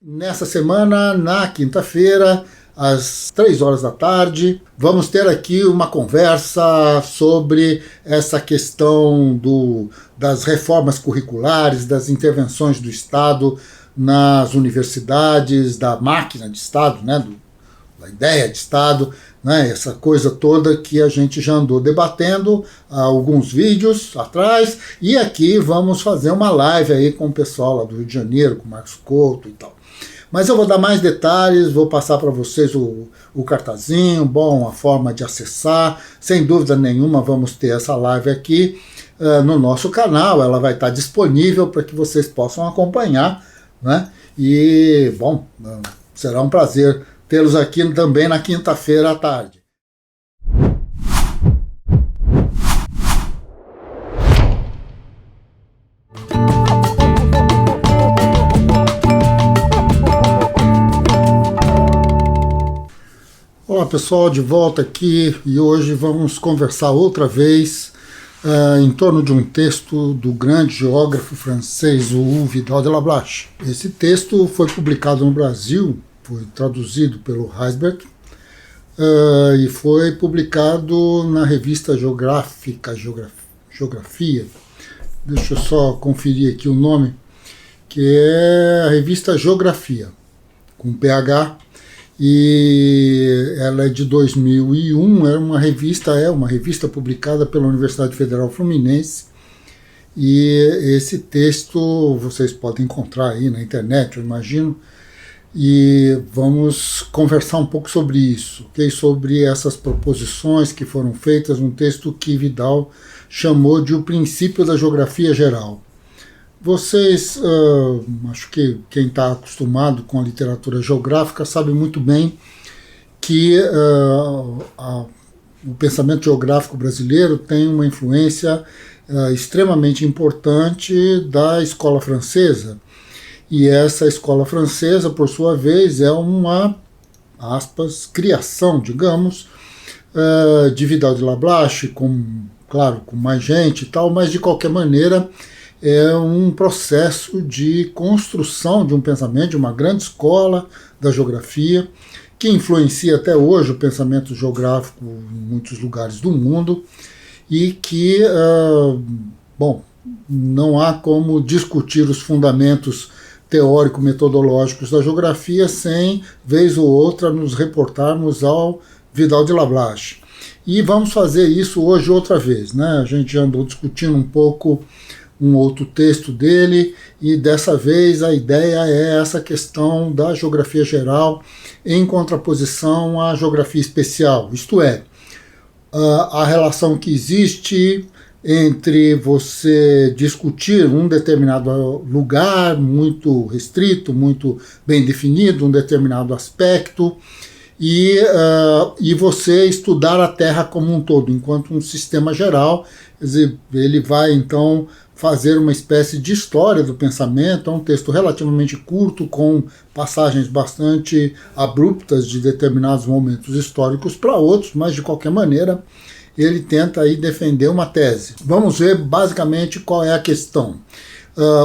Nessa semana, na quinta-feira, às 3 horas da tarde, vamos ter aqui uma conversa sobre essa questão das reformas curriculares, das intervenções do Estado nas universidades, da máquina de Estado, né, da ideia de Estado, né, essa coisa toda que a gente já andou debatendo há alguns vídeos atrás, e aqui vamos fazer uma live aí com o pessoal lá do Rio de Janeiro, com o Marcos Couto e tal. Mas eu vou dar mais detalhes, vou passar para vocês o cartazinho, a forma de acessar. Sem dúvida nenhuma vamos ter essa live aqui no nosso canal, ela vai estar disponível para que vocês possam acompanhar, né? E, será um prazer tê-los aqui também na quinta-feira à tarde. Olá pessoal, de volta aqui e hoje vamos conversar outra vez em torno de um texto do grande geógrafo francês, o Vidal de Lablache. Esse texto foi publicado no Brasil, foi traduzido pelo Heisberg e foi publicado na revista Geografia. Deixa eu só conferir aqui o nome, que é a revista Geografia, com PH. E ela é de 2001, é uma revista publicada pela Universidade Federal Fluminense, e esse texto vocês podem encontrar aí na internet, eu imagino, e vamos conversar um pouco sobre isso, okay? Sobre essas proposições que foram feitas num texto que Vidal chamou de O Princípio da Geografia Geral. Vocês, acho que quem está acostumado com a literatura geográfica sabe muito bem que o pensamento geográfico brasileiro tem uma influência extremamente importante da escola francesa. E essa escola francesa, por sua vez, é uma, aspas, criação, digamos, de Vidal de Lablache, claro, com mais gente e tal, mas de qualquer maneira é um processo de construção de um pensamento, de uma grande escola da geografia, que influencia até hoje o pensamento geográfico em muitos lugares do mundo, e que, não há como discutir os fundamentos teórico-metodológicos da geografia sem, vez ou outra, nos reportarmos ao Vidal de Lablache. E vamos fazer isso hoje outra vez, né? A gente já andou discutindo um pouco um outro texto dele, e dessa vez a ideia é essa questão da geografia geral em contraposição à geografia especial, isto é, a relação que existe entre você discutir um determinado lugar muito restrito, muito bem definido, um determinado aspecto, e você estudar a Terra como um todo, enquanto um sistema geral. Quer dizer, ele vai então fazer uma espécie de história do pensamento. É um texto relativamente curto, com passagens bastante abruptas de determinados momentos históricos para outros, mas de qualquer maneira ele tenta aí defender uma tese. Vamos ver basicamente qual é a questão.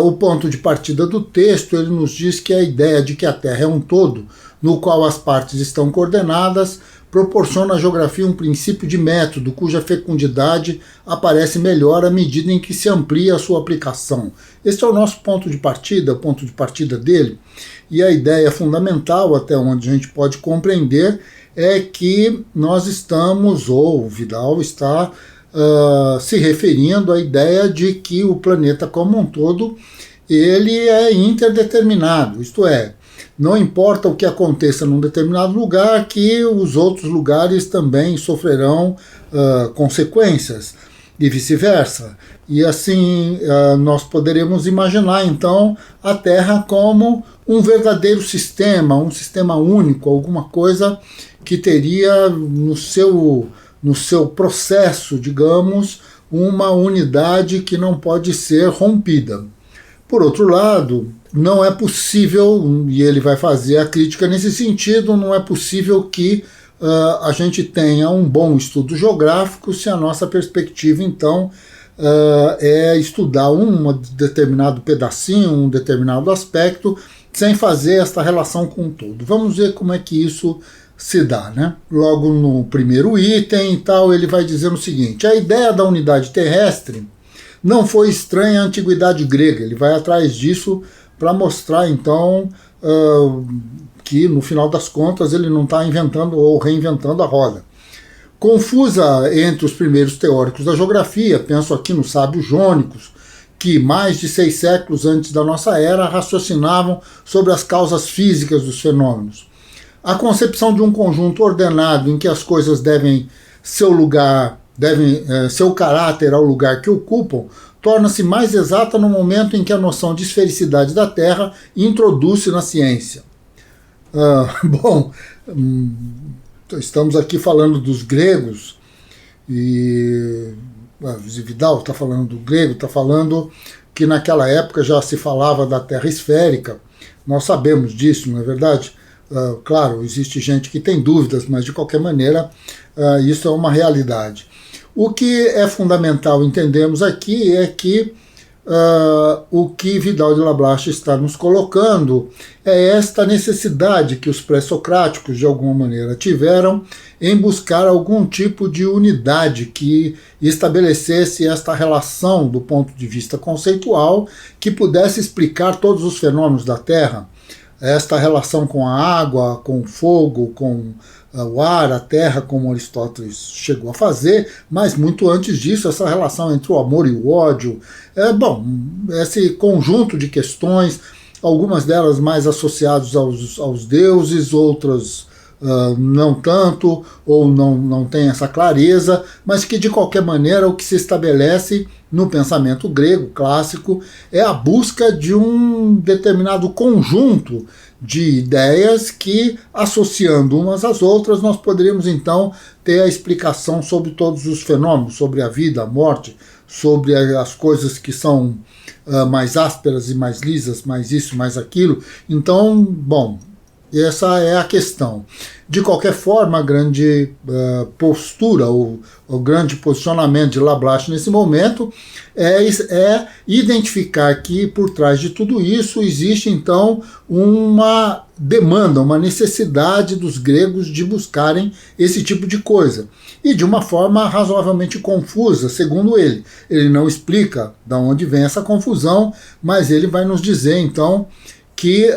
O ponto de partida do texto, ele nos diz que a ideia de que a Terra é um todo, no qual as partes estão coordenadas, proporciona à geografia um princípio de método, cuja fecundidade aparece melhor à medida em que se amplia a sua aplicação. Este é o nosso ponto de partida, o ponto de partida dele, e a ideia fundamental, até onde a gente pode compreender, é que nós estamos, ou o Vidal está se referindo à ideia de que o planeta como um todo, ele é interdeterminado, isto é, não importa o que aconteça num determinado lugar, que os outros lugares também sofrerão consequências, e vice-versa. E assim nós poderemos imaginar então a Terra como um verdadeiro sistema, um sistema único, alguma coisa que teria no seu processo, digamos, uma unidade que não pode ser rompida. Por outro lado, não é possível, e ele vai fazer a crítica nesse sentido, não é possível que a gente tenha um bom estudo geográfico se a nossa perspectiva, então, é estudar um determinado pedacinho, um determinado aspecto, sem fazer esta relação com o todo. Vamos ver como é que isso se dá, né? Logo no primeiro item e tal, ele vai dizer o seguinte: a ideia da unidade terrestre não foi estranha à antiguidade grega. Ele vai atrás disso para mostrar, então, que no final das contas ele não está inventando ou reinventando a roda. Confusa entre os primeiros teóricos da geografia, penso aqui nos sábios jônicos, que mais de 6 séculos antes da nossa era raciocinavam sobre as causas físicas dos fenômenos. A concepção de um conjunto ordenado em que as coisas devem seu caráter ao lugar que ocupam, torna-se mais exata no momento em que a noção de esfericidade da Terra introduz-se na ciência. Estamos aqui falando dos gregos, e Vidal está falando do grego, está falando que naquela época já se falava da Terra esférica. Nós sabemos disso, não é verdade? Claro, existe gente que tem dúvidas, mas de qualquer maneira isso é uma realidade. O que é fundamental entendermos aqui é que o que Vidal de Lablache está nos colocando é esta necessidade que os pré-socráticos de alguma maneira tiveram em buscar algum tipo de unidade que estabelecesse esta relação do ponto de vista conceitual, que pudesse explicar todos os fenômenos da Terra. Esta relação com a água, com o fogo, com o ar, a terra, como Aristóteles chegou a fazer, mas muito antes disso, essa relação entre o amor e o ódio. Esse conjunto de questões, algumas delas mais associadas aos deuses, outras não tanto, ou não tem essa clareza, mas que de qualquer maneira o que se estabelece no pensamento grego clássico é a busca de um determinado conjunto de ideias que, associando umas às outras, nós poderíamos então ter a explicação sobre todos os fenômenos, sobre a vida, a morte, sobre as coisas que são mais ásperas e mais lisas, mais isso, mais aquilo. Então, essa é a questão. De qualquer forma, a grande postura, o grande posicionamento de Lablache nesse momento é identificar que por trás de tudo isso existe então uma demanda, uma necessidade dos gregos de buscarem esse tipo de coisa. E de uma forma razoavelmente confusa, segundo ele. Ele não explica de onde vem essa confusão, mas ele vai nos dizer então que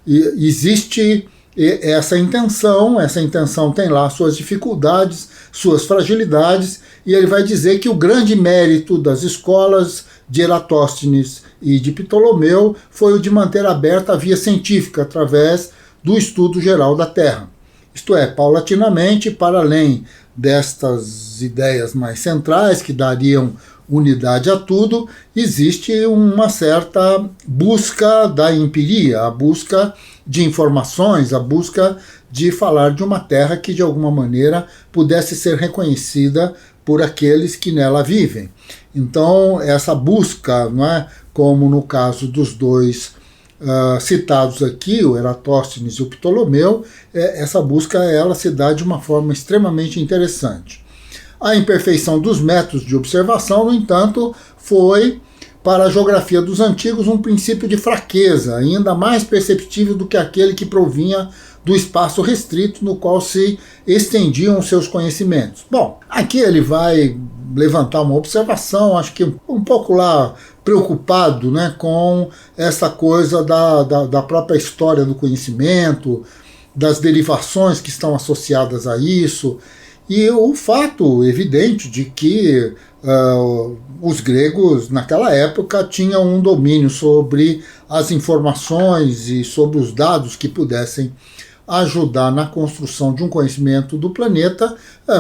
existe essa intenção tem lá suas dificuldades, suas fragilidades, e ele vai dizer que o grande mérito das escolas de Eratóstenes e de Ptolomeu foi o de manter aberta a via científica através do estudo geral da Terra. Isto é, paulatinamente, para além destas ideias mais centrais que dariam unidade a tudo, existe uma certa busca da empiria, a busca de informações, a busca de falar de uma terra que de alguma maneira pudesse ser reconhecida por aqueles que nela vivem. Então essa busca, não é, como no caso dos dois citados aqui, o Eratóstenes e o Ptolomeu, essa busca ela se dá de uma forma extremamente interessante. A imperfeição dos métodos de observação, no entanto, foi para a geografia dos antigos um princípio de fraqueza, ainda mais perceptível do que aquele que provinha do espaço restrito no qual se estendiam os seus conhecimentos. Bom, aqui ele vai levantar uma observação, acho que um pouco lá preocupado, né, com essa coisa da própria história do conhecimento, das derivações que estão associadas a isso, e o fato evidente de que os gregos naquela época tinham um domínio sobre as informações e sobre os dados que pudessem ajudar na construção de um conhecimento do planeta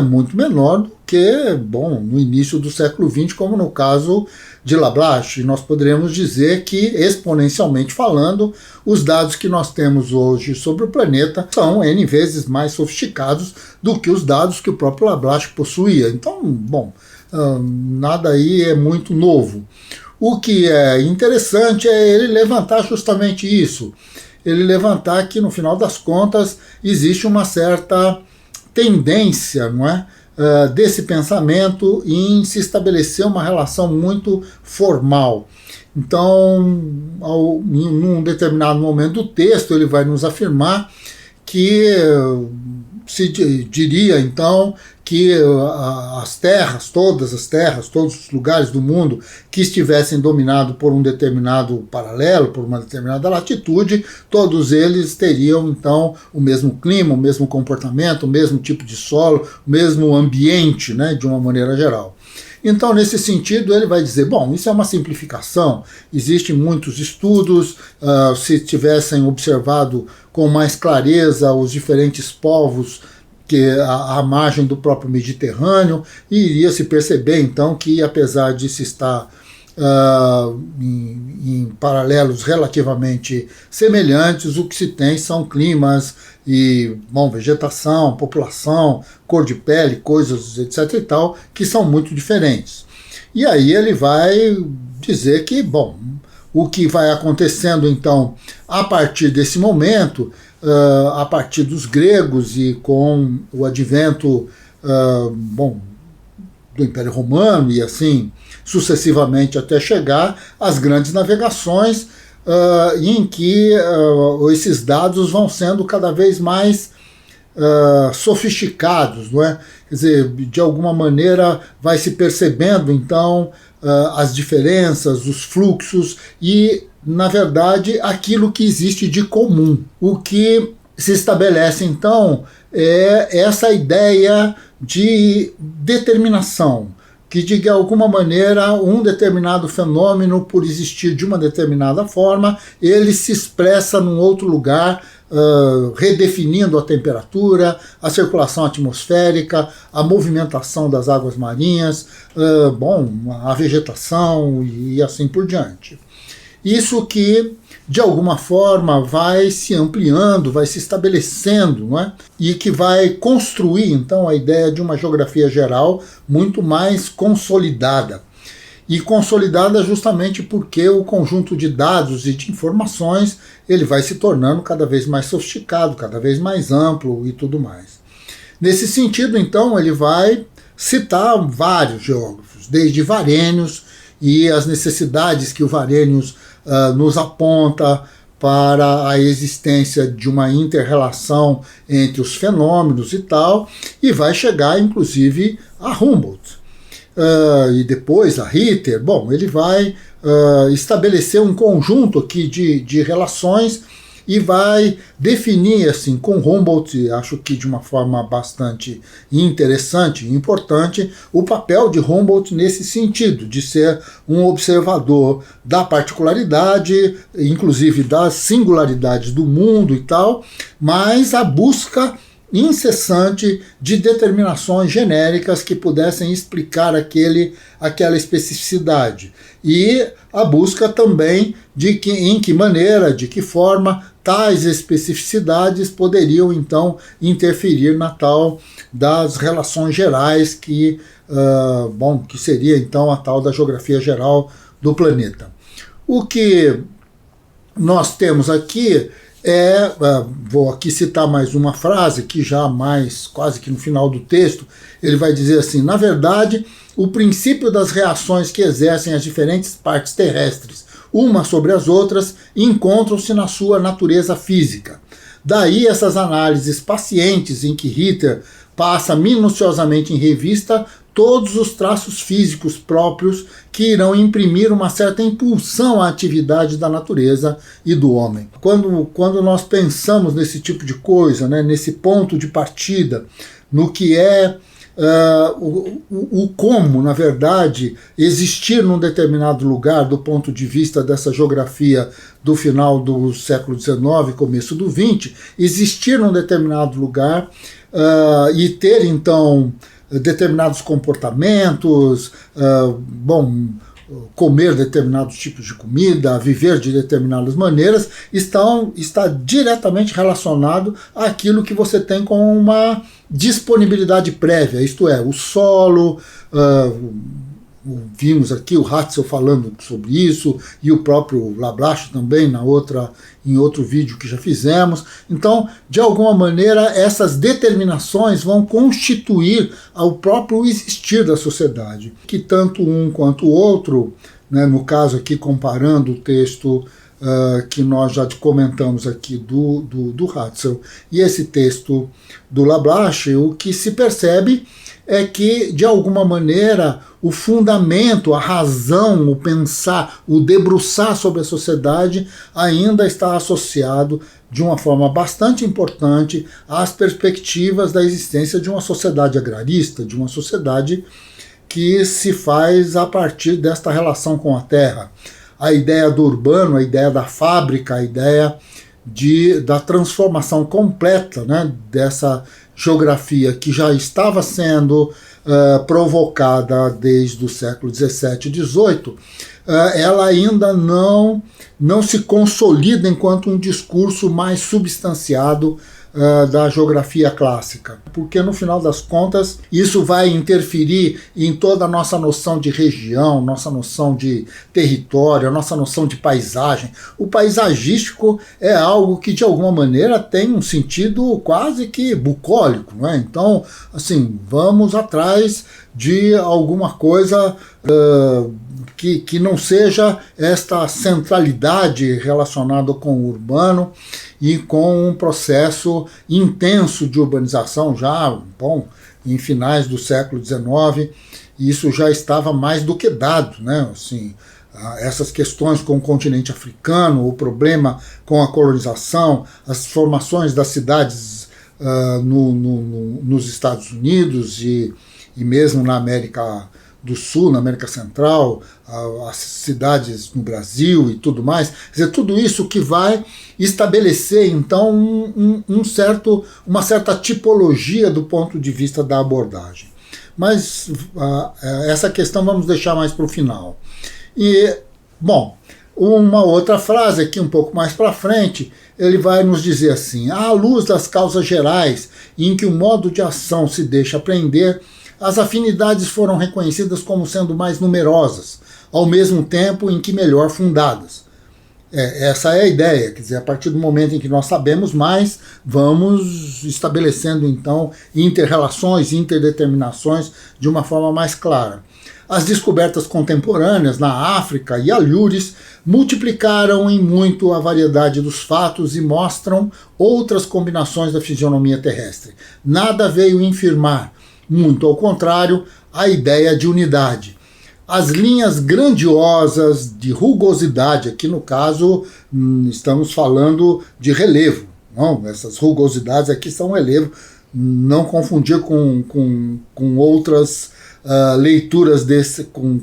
muito menor do que, no início do século XX, como no caso de Lablache. Nós poderíamos dizer que, exponencialmente falando, os dados que nós temos hoje sobre o planeta são N vezes mais sofisticados do que os dados que o próprio Lablache possuía. Então, nada aí é muito novo. O que é interessante é ele levantar justamente isso. Ele levantar que, no final das contas, existe uma certa tendência, não é, desse pensamento em se estabelecer uma relação muito formal. Então, num determinado momento do texto, ele vai nos afirmar que se diria, então, que as terras, todos os lugares do mundo que estivessem dominados por um determinado paralelo, por uma determinada latitude, todos eles teriam, então, o mesmo clima, o mesmo comportamento, o mesmo tipo de solo, o mesmo ambiente, né, de uma maneira geral. Então, nesse sentido, ele vai dizer, bom, isso é uma simplificação, existem muitos estudos, se tivessem observado com mais clareza os diferentes povos que à margem do próprio Mediterrâneo, iria se perceber, então, que apesar de se estar em paralelos relativamente semelhantes, o que se tem são climas e, bom, vegetação, população, cor de pele, coisas, etc. e tal, que são muito diferentes. E aí ele vai dizer que, bom, o que vai acontecendo, então, a partir desse momento, a partir dos gregos e com o advento, do Império Romano e assim sucessivamente até chegar às grandes navegações, em que esses dados vão sendo cada vez mais sofisticados, não é? Quer dizer, de alguma maneira vai se percebendo então as diferenças, os fluxos e, na verdade, aquilo que existe de comum. O que se estabelece então é essa ideia de determinação, que de alguma maneira um determinado fenômeno, por existir de uma determinada forma, ele se expressa num outro lugar, redefinindo a temperatura, a circulação atmosférica, a movimentação das águas marinhas, a vegetação e assim por diante. Isso que, de alguma forma, vai se ampliando, vai se estabelecendo, não é? E que vai construir, então, a ideia de uma geografia geral muito mais consolidada. E consolidada justamente porque o conjunto de dados e de informações ele vai se tornando cada vez mais sofisticado, cada vez mais amplo e tudo mais. Nesse sentido, então, ele vai citar vários geógrafos, desde Varenius e as necessidades que o Varenius nos aponta para a existência de uma inter-relação entre os fenômenos e tal, e vai chegar inclusive a Humboldt. E depois a Ritter. Bom, ele vai estabelecer um conjunto aqui de relações e vai definir, assim, com Humboldt, acho que de uma forma bastante interessante e importante, o papel de Humboldt nesse sentido, de ser um observador da particularidade, inclusive das singularidades do mundo e tal, mas a busca incessante de determinações genéricas que pudessem explicar aquela especificidade. E a busca também de em que maneira, de que forma tais especificidades poderiam então interferir na tal das relações gerais que seria então a tal da geografia geral do planeta. O que nós temos aqui vou aqui citar mais uma frase que já mais quase que no final do texto, ele vai dizer assim: na verdade, o princípio das reações que exercem as diferentes partes terrestres umas sobre as outras encontram-se na sua natureza física. Daí essas análises pacientes em que Ritter passa minuciosamente em revista todos os traços físicos próprios que irão imprimir uma certa impulsão à atividade da natureza e do homem. Quando nós pensamos nesse tipo de coisa, né, nesse ponto de partida, no que é como, na verdade, existir num determinado lugar do ponto de vista dessa geografia do final do século XIX, começo do XX, existir num determinado lugar e ter, então, determinados comportamentos, comer determinados tipos de comida, viver de determinadas maneiras, está diretamente relacionado àquilo que você tem com uma disponibilidade prévia, isto é, o solo, vimos aqui o Hatzel falando sobre isso, e o próprio Lablache também em outro vídeo que já fizemos. Então, de alguma maneira, essas determinações vão constituir o próprio existir da sociedade, que tanto um quanto o outro, né, no caso aqui comparando o texto que nós já comentamos aqui do Hatzel e esse texto do Lablache, o que se percebe é que, de alguma maneira, o fundamento, a razão, o pensar, o debruçar sobre a sociedade ainda está associado de uma forma bastante importante às perspectivas da existência de uma sociedade agrarista, de uma sociedade que se faz a partir desta relação com a terra. A ideia do urbano, a ideia da fábrica, a ideia da transformação completa, né, dessa geografia que já estava sendo provocada desde o século XVII e XVIII, ela ainda não se consolida enquanto um discurso mais substanciado da geografia clássica, porque no final das contas isso vai interferir em toda a nossa noção de região, nossa noção de território, a nossa noção de paisagem. O paisagístico é algo que de alguma maneira tem um sentido quase que bucólico, não é? Então, assim, vamos atrás de alguma coisa que não seja esta centralidade relacionada com o urbano e com um processo intenso de urbanização já, em finais do século XIX, isso já estava mais do que dado, né? Assim, essas questões com o continente africano, o problema com a colonização, as formações das cidades nos Estados Unidos e mesmo na América do Sul, na América Central, as cidades no Brasil e tudo mais. Quer dizer, tudo isso que vai estabelecer, então, uma certa tipologia do ponto de vista da abordagem. Mas essa questão vamos deixar mais para o final. E, bom, uma outra frase aqui um pouco mais para frente, ele vai nos dizer assim: à luz das causas gerais em que o modo de ação se deixa aprender, as afinidades foram reconhecidas como sendo mais numerosas, ao mesmo tempo em que melhor fundadas. Essa é a ideia, quer dizer, a partir do momento em que nós sabemos mais, vamos estabelecendo então interrelações, interdeterminações de uma forma mais clara. As descobertas contemporâneas na África e Alhures multiplicaram em muito a variedade dos fatos e mostram outras combinações da fisionomia terrestre. Nada veio infirmar, muito ao contrário, a ideia de unidade. As linhas grandiosas de rugosidade, aqui no caso estamos falando de relevo, não? Essas rugosidades aqui são relevo, não confundir com outras leituras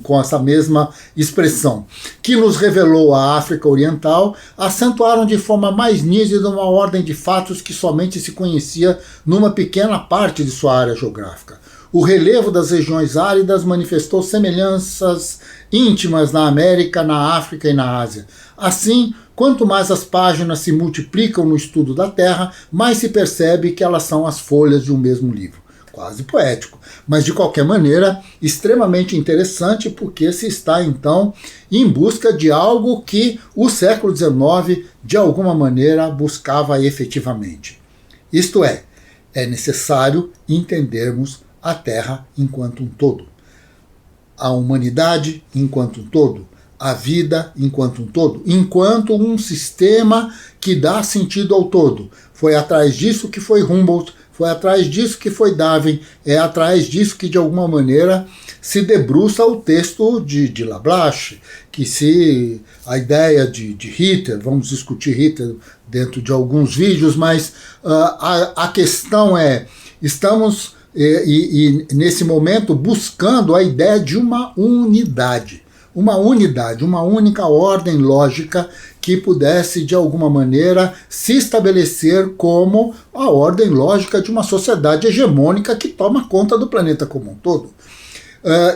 com essa mesma expressão, que nos revelou a África Oriental, acentuaram de forma mais nítida uma ordem de fatos que somente se conhecia numa pequena parte de sua área geográfica. O relevo das regiões áridas manifestou semelhanças íntimas na América, na África e na Ásia. Assim, quanto mais as páginas se multiplicam no estudo da Terra, mais se percebe que elas são as folhas de um mesmo livro. Quase poético, mas de qualquer maneira extremamente interessante, porque se está então em busca de algo que o século XIX de alguma maneira buscava efetivamente. Isto é necessário entendermos a Terra enquanto um todo, a humanidade enquanto um todo, a vida enquanto um todo, enquanto um sistema que dá sentido ao todo. Foi atrás disso que foi Humboldt, foi atrás disso que foi Darwin, é atrás disso que de alguma maneira se debruça o texto de Lablache, que a ideia de Hitler, vamos discutir Hitler dentro de alguns vídeos, mas a questão estamos nesse momento buscando a ideia de uma unidade, uma única ordem lógica que pudesse, de alguma maneira, se estabelecer como a ordem lógica de uma sociedade hegemônica que toma conta do planeta como um todo.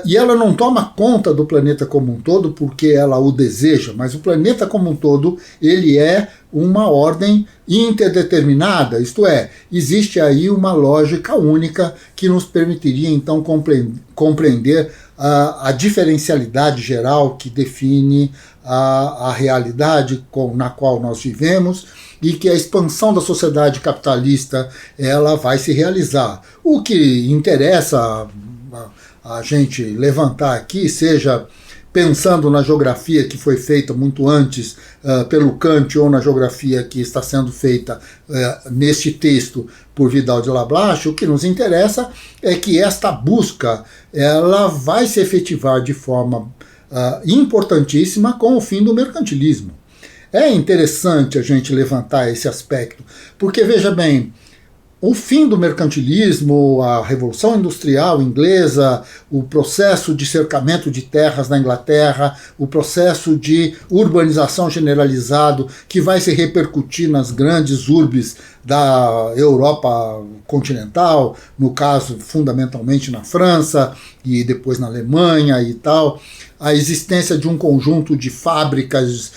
E ela não toma conta do planeta como um todo porque ela o deseja, mas o planeta como um todo ele é uma ordem interdeterminada, isto é, existe aí uma lógica única que nos permitiria então compreender a diferencialidade geral que define a realidade na qual nós vivemos e que a expansão da sociedade capitalista ela vai se realizar. O que interessa a gente levantar aqui, seja pensando na geografia que foi feita muito antes pelo Kant ou na geografia que está sendo feita neste texto por Vidal de Lablache, o que nos interessa é que esta busca ela vai se efetivar de forma importantíssima com o fim do mercantilismo. É interessante a gente levantar esse aspecto, porque veja bem, o fim do mercantilismo, a Revolução Industrial Inglesa, o processo de cercamento de terras na Inglaterra, o processo de urbanização generalizado que vai se repercutir nas grandes urbes da Europa continental, no caso fundamentalmente na França e depois na Alemanha e tal, a existência de um conjunto de fábricas,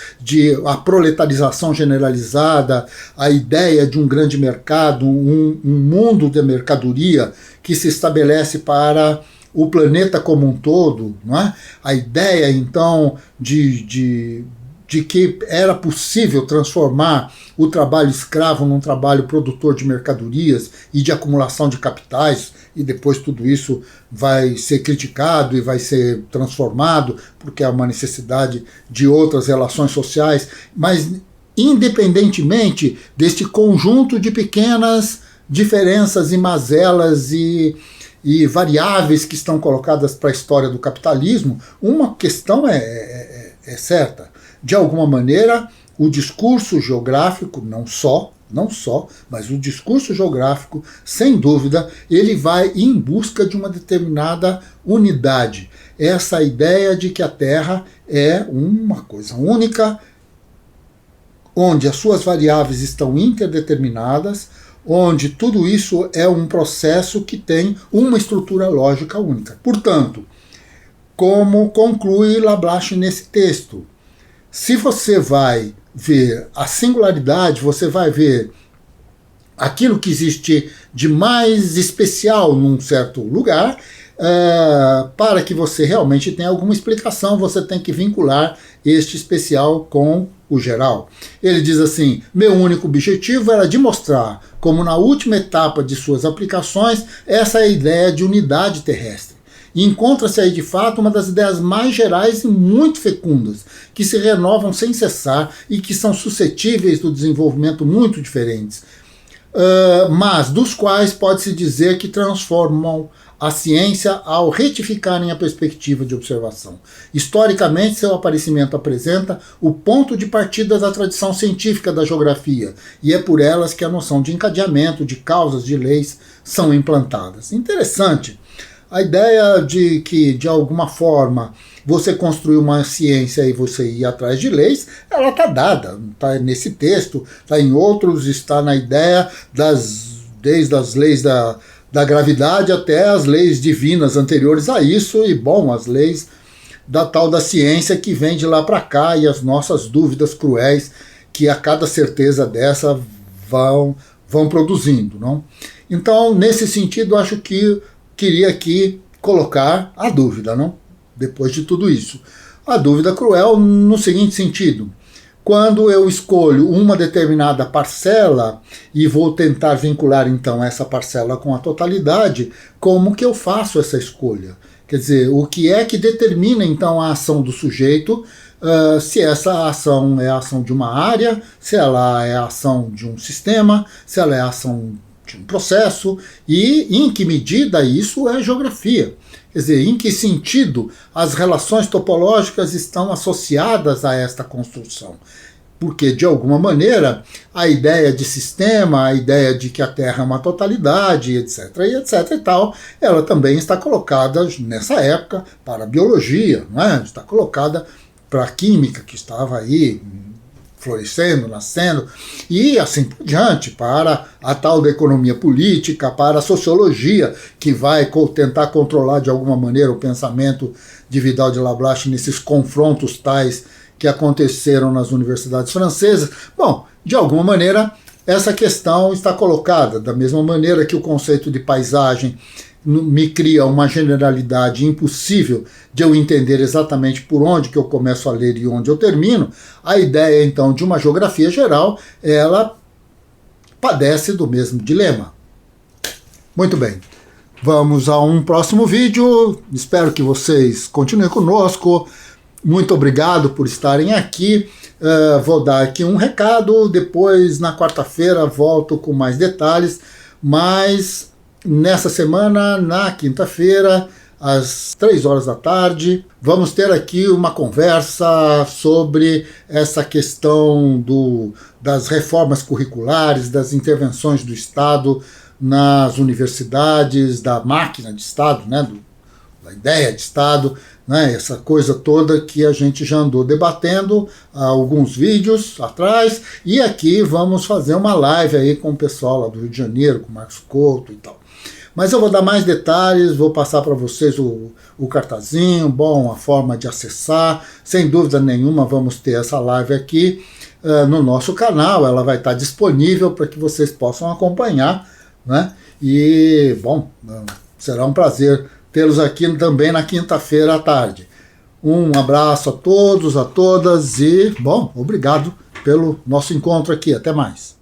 a proletarização generalizada, a ideia de um grande mercado, um mundo de mercadoria que se estabelece para o planeta como um todo, não é? A ideia, então, de que era possível transformar o trabalho escravo num trabalho produtor de mercadorias e de acumulação de capitais, e depois tudo isso vai ser criticado e vai ser transformado, porque há uma necessidade de outras relações sociais, mas independentemente deste conjunto de pequenas diferenças e mazelas e variáveis que estão colocadas para a história do capitalismo, uma questão é certa. De alguma maneira, o discurso geográfico, não só, mas o discurso geográfico, sem dúvida, ele vai em busca de uma determinada unidade. Essa ideia de que a Terra é uma coisa única, onde as suas variáveis estão interdeterminadas, onde tudo isso é um processo que tem uma estrutura lógica única. Portanto, como conclui Lablache nesse texto, se você vai ver a singularidade, você vai ver aquilo que existe de mais especial num certo lugar, para que você realmente tenha alguma explicação, você tem que vincular este especial com o geral. Ele diz assim: meu único objetivo era de mostrar como na última etapa de suas aplicações essa é a ideia de unidade terrestre. E encontra-se aí de fato uma das ideias mais gerais e muito fecundas, que se renovam sem cessar e que são suscetíveis do desenvolvimento muito diferentes, mas dos quais pode-se dizer que transformam a ciência ao retificarem a perspectiva de observação. Historicamente, seu aparecimento apresenta o ponto de partida da tradição científica da geografia, e é por elas que a noção de encadeamento, de causas, de leis são implantadas. Interessante. A ideia de que, de alguma forma, você construir uma ciência e você ir atrás de leis, ela está dada, está nesse texto, está em outros, está na ideia desde as leis da gravidade até as leis divinas anteriores a isso, e, bom, as leis da tal da ciência que vem de lá para cá e as nossas dúvidas cruéis que a cada certeza dessa vão produzindo, não? Então, nesse sentido, acho que queria aqui colocar a dúvida, não? Depois de tudo isso. A dúvida cruel no seguinte sentido: quando eu escolho uma determinada parcela e vou tentar vincular então essa parcela com a totalidade, como que eu faço essa escolha? Quer dizer, o que é que determina então a ação do sujeito, se essa ação é a ação de uma área, se ela é a ação de um sistema, se ela é a ação de um processo, e em que medida isso é geografia. Quer dizer, em que sentido as relações topológicas estão associadas a esta construção. Porque, de alguma maneira, a ideia de sistema, a ideia de que a Terra é uma totalidade, etc. e tal, ela também está colocada, nessa época, para a biologia, não é? Está colocada para a química, que estava aí florescendo, nascendo, e assim por diante, para a tal da economia política, para a sociologia, que vai tentar controlar de alguma maneira o pensamento de Vidal de Lablache nesses confrontos tais que aconteceram nas universidades francesas. Bom, de alguma maneira, essa questão está colocada, da mesma maneira que o conceito de paisagem me cria uma generalidade impossível de eu entender exatamente por onde que eu começo a ler e onde eu termino. A ideia, então, de uma geografia geral, ela padece do mesmo dilema. Muito bem, vamos a um próximo vídeo. Espero que vocês continuem conosco. Muito obrigado por estarem aqui. Vou dar aqui um recado, depois na quarta-feira volto com mais detalhes, mas nessa semana, na quinta-feira, às 3 horas da tarde, vamos ter aqui uma conversa sobre essa questão das reformas curriculares, das intervenções do Estado nas universidades, da máquina de Estado, né, da ideia de Estado, né, essa coisa toda que a gente já andou debatendo há alguns vídeos atrás, e aqui vamos fazer uma live aí com o pessoal lá do Rio de Janeiro, com o Marcos Couto e tal. Mas eu vou dar mais detalhes, vou passar para vocês o cartazinho, bom, a forma de acessar. Sem dúvida nenhuma vamos ter essa live aqui no nosso canal, ela vai estar disponível para que vocês possam acompanhar, né? E, bom, será um prazer tê-los aqui também na quinta-feira à tarde. Um abraço a todos, a todas e, bom, obrigado pelo nosso encontro aqui. Até mais.